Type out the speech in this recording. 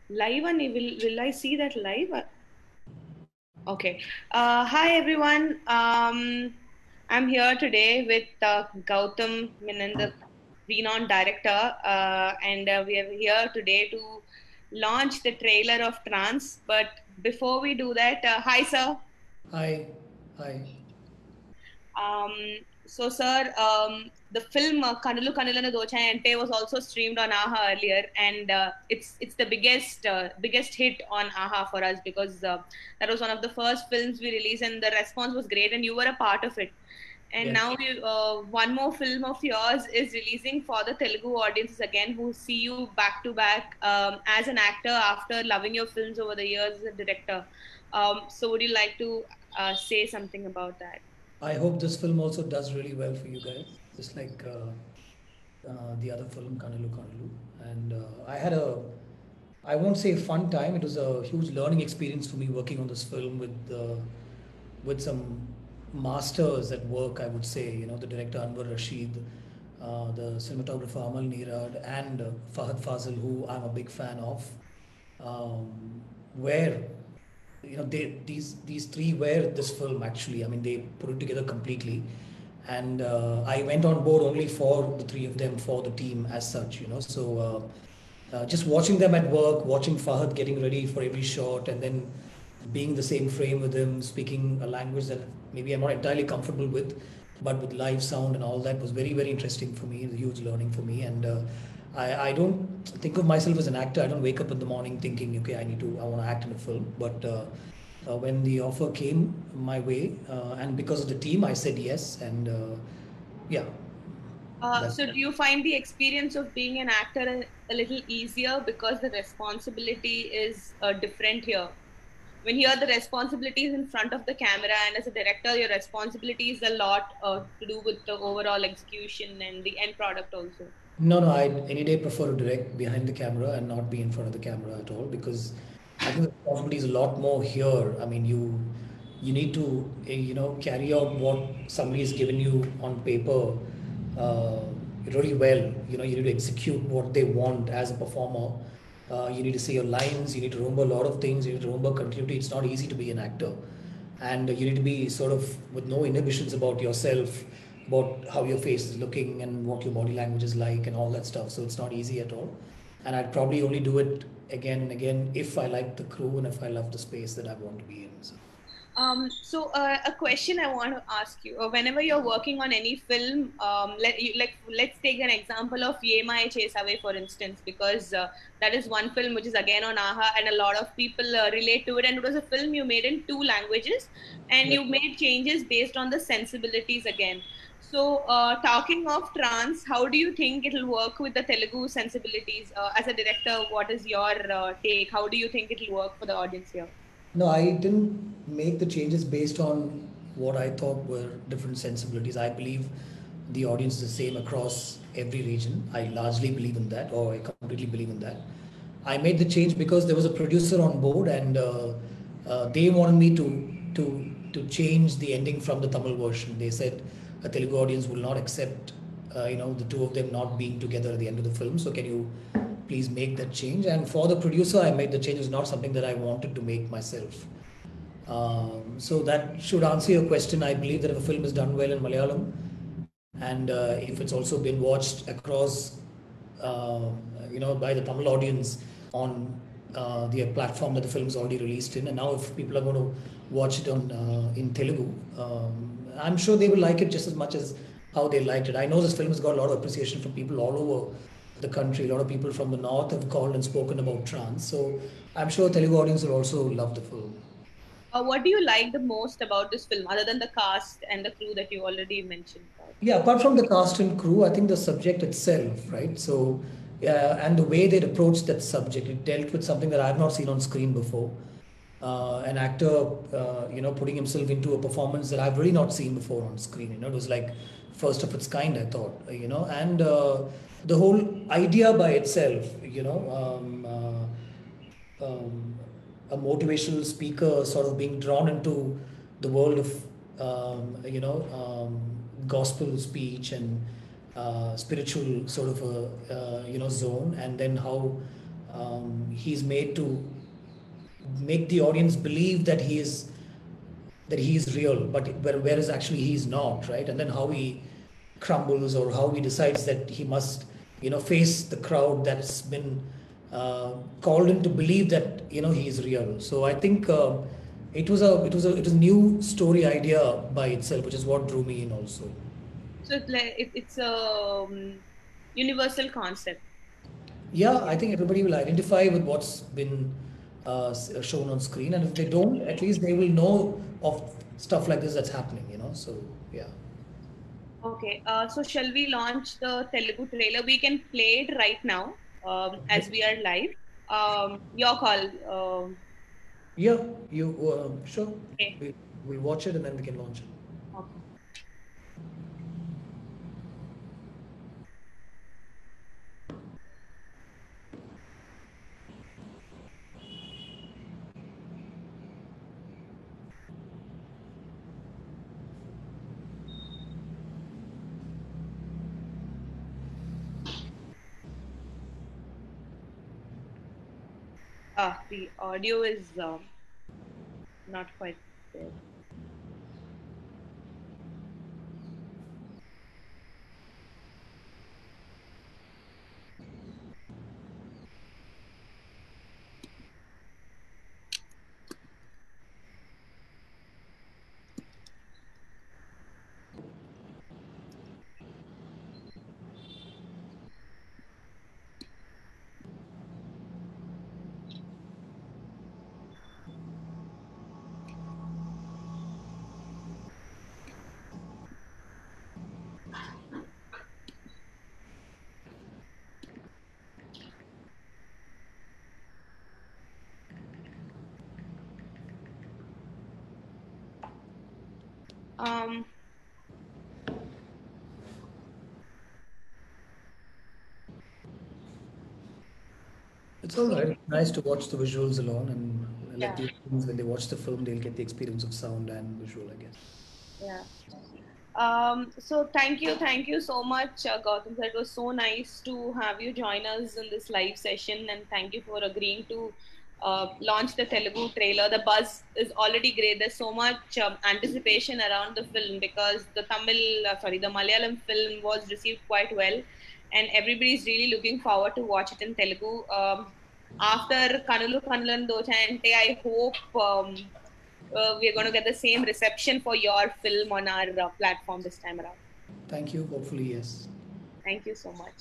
Live and will I see that live? Okay. Hi everyone. I'm here today with Gautam Menon, the renowned director, and we are here today to launch the trailer of Trans. But before we do that, hi sir. Hi, hi. Um, sir, the film Kanalu Kanulanu Dochayante was also streamed on AHA earlier, and it's the biggest hit on AHA for us because that was one of the first films we released, and the response was great, and you were a part of it. And Yes. now one more film of yours is releasing for the Telugu audiences again, who see you back to back as an actor after loving your films over the years as a director. So, would you like to say something about that? I hope this film also does really well for you guys, just like the other film, Kanalu Kanalu. And I won't say fun time, it was a huge learning experience for me working on this film with some masters at work, I would say. You know, the director Anwar Rashid, the cinematographer Amal Nirad, and Fahad Fazil, who I'm a big fan of. Where these three were this film actually. I mean, they put it together completely, and I went on board only for the three of them for the team as such. Just watching them at work, watching Fahad getting ready for every shot, and then being the same frame with him, speaking a language that maybe I'm not entirely comfortable with, but with live sound and all that was very, very interesting for me. It was a huge learning for me. And I don't think of myself as an actor. I don't wake up in the morning thinking, okay, I want to act in a film. But when the offer came my way, and because of the team, I said yes. And yeah, that's. So, do you find the experience of being an actor a little easier because the responsibility is different here? When here the responsibility is in front of the camera, and as a director, your responsibility is a lot to do with the overall execution and the end product also. No, no, I any day prefer to direct behind the camera and not be in front of the camera at all because I think the responsibility is a lot more here. I mean, you need to carry out what somebody has given you on paper uh, really well. You know, you need to execute what they want as a performer. You need to say your lines. You need to remember a lot of things. You need to remember continuity. It's not easy to be an actor, and you need to be sort of with no inhibitions about yourself, about how your face is looking and what your body language is like and all that stuff. So it's not easy at all, and I'd probably only do it again and again if I like the crew and if I love the space that I want to be in. So. A question I want to ask you: whenever you're working on any film, let's take an example of Ye Mai Chase Away, for instance, because that is one film which is again on AHA, and a lot of people relate to it. And it was a film you made in two languages, and Yeah. you made changes based on the sensibilities again. So, talking of trans, how do you think it'll work with the Telugu sensibilities? As a director, what is your take? How do you think it'll work for the audience here? No, I didn't make the changes based on what I thought were different sensibilities. I believe the audience is the same across every region. I largely believe in that, or I completely believe in that. I made the change because there was a producer on board, and they wanted me to change the ending from the Tamil version. They said a Telugu audience will not accept, the two of them not being together at the end of the film. So can you please make that change? And for the producer, I made the change. It's not something that I wanted to make myself. So that should answer your question. I believe that if a film is done well in Malayalam, and if it's also been watched across, uh, by the Tamil audience on the platform that the film is already released in, and now if people are going to watch it on in Telugu, I'm sure they will like it just as much as how they liked it. I know this film has got a lot of appreciation from people all over the country. A lot of people from the north have called and spoken about trans, so I'm sure Telugu audience will also love the film. What do you like the most about this film, other than the cast and the crew that you already mentioned about? Yeah, apart from the cast and crew, I think the subject itself, right? So, and the way they approached that subject, it dealt with something that I've not seen on screen before. An actor, putting himself into a performance that I've really not seen before on screen. You know, it was like first of its kind, I thought. And the whole idea by itself, a motivational speaker sort of being drawn into the world of gospel speech and spiritual sort of a zone, and then how he's made to make the audience believe that he is real, but whereas actually he's not, right? And then how he crumbles, or how he decides that he must, face the crowd that's been called in to believe that he is real. So I think it was a new story idea by itself, which is what drew me in also. So it's a universal concept. Yeah, I think everybody will identify with what's been shown on screen, and if they don't, at least they will know of stuff like this that's happening. So yeah. Okay, so shall we launch the Telugu trailer? We can play it right now as we are live. Your call. Yeah, you sure? Okay. We'll watch it and then we can launch it. Okay. The audio is not quite there. Um, It's all right. It's nice to watch the visuals alone, and let yeah, the audience, when they watch the film, they'll get the experience of sound and visual, I guess. yeah. So thank you so much, Gautam. It was so nice to have you join us in this live session, and thank you for agreeing to launch the Telugu trailer. The buzz is already great. There's so much anticipation around the film because the Malayalam film was received quite well, and everybody's really looking forward to watch it in Telugu. After Kanulu Kanulan Dochante, I hope we're going to get the same reception for your film on our platform this time around. Thank you. Hopefully, yes. Thank you so much.